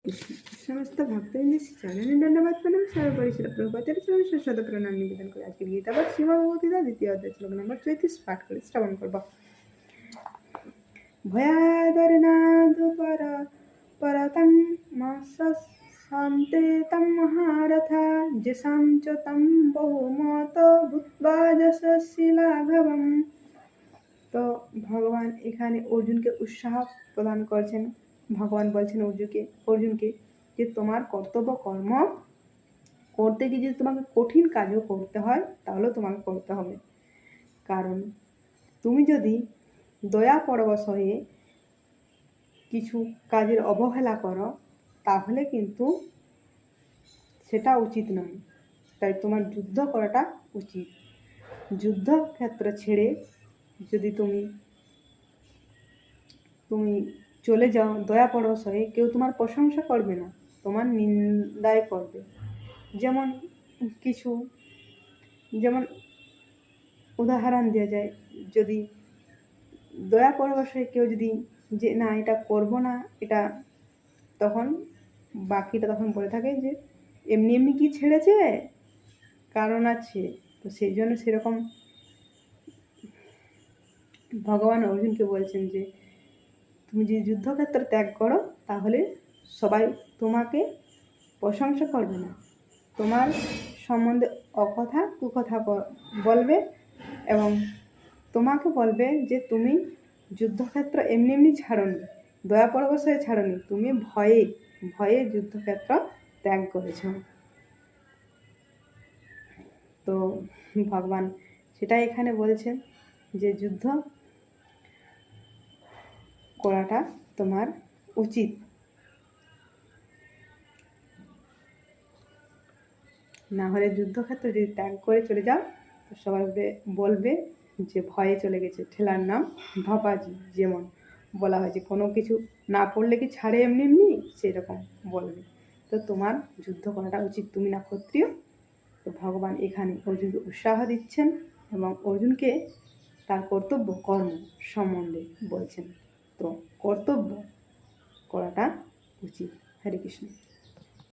समस्त भक्तों चरण दंडवत प्रणाम सर्वपरिचित प्रभुपादेर चरण शत प्रणाम निवेदन করে আজকে গীতাপাঠ শ্রীমদ্ভগবদ্গীতা দ্বিতীয় অধ্যায় শ্লোক নম্বর 34 পাঠ করে শ্রবণ করব। ভয়াদরনাদ পরতং মাসসন্তে তম মহারথা যেসাং চ তম বহুমত ভূত্বা যশস্বী লাঘবম। তো ভগবান এখানে অর্জুনকে উৎসাহ প্রদান করছেন। ভগবান বলছেন অর্জুনকে যে তোমার কর্তব্য কর্ম করতে গিয়ে যদি তোমাকে কঠিন কাজও করতে হয় তাহলেও তোমাকে করতে হবে, কারণ তুমি যদি দয়া পরবশ হয়ে কিছু কাজের অবহেলা করো তাহলে কিন্তু সেটা উচিত নয়। তাই তোমার যুদ্ধ করাটা উচিত। যুদ্ধক্ষেত্র ছেড়ে যদি তুমি চলে যাও দয়া পরবশ হয়ে, কেউ তোমার প্রশংসা করবে না, তোমার নিন্দাই করবে। যেমন উদাহরণ দেওয়া যায়, যদি দয়া পরবশ হয়ে কেউ যদি যে না এটা করবো না, এটা তখন বাকিটা তখন বলে থাকে যে এমনি এমনি কি ছেড়েছে, কারণ আছে। তো সেই জন্য সেরকম ভগবান অর্জুনকে বলছেন যে তুমি যদি যুদ্ধক্ষেত্র ত্যাগ করো তাহলে সবাই তোমাকে প্রশংসা করবে না, তোমার সম্বন্ধে কুকথা বলবে এবং তোমাকে বলবে যে তুমি যুদ্ধক্ষেত্র এমনি এমনি ছাড়োনি, দয়া পরবশ হয়ে ছাড়োনি, তুমি ভয়ে যুদ্ধক্ষেত্র ত্যাগ করেছ। তো ভগবান সেটাই এখানে বলছেন যে যুদ্ধ করাটা তোমার উচিত। না হলে যুদ্ধক্ষেত্র যদি ত্যাগ করে চলে যাও তো সবাই বলবে যে ভয়ে চলে গেছে, ঠেলার নাম ভাপাজি। যেমন বলা হয় যে কোনো কিছু না পড়লে কি ছাড়ে এমনি এমনি, সেরকম বলবে। তো তোমার যুদ্ধ করাটা উচিত, তুমি না ক্ষত্রিয়। তো ভগবান এখানে অর্জুনকে উৎসাহ দিচ্ছেন এবং অর্জুনকে তার কর্তব্য কর্ম সম্বন্ধে বলছেন। তো কর্তব্য করাটা উচিত। হরে কৃষ্ণ।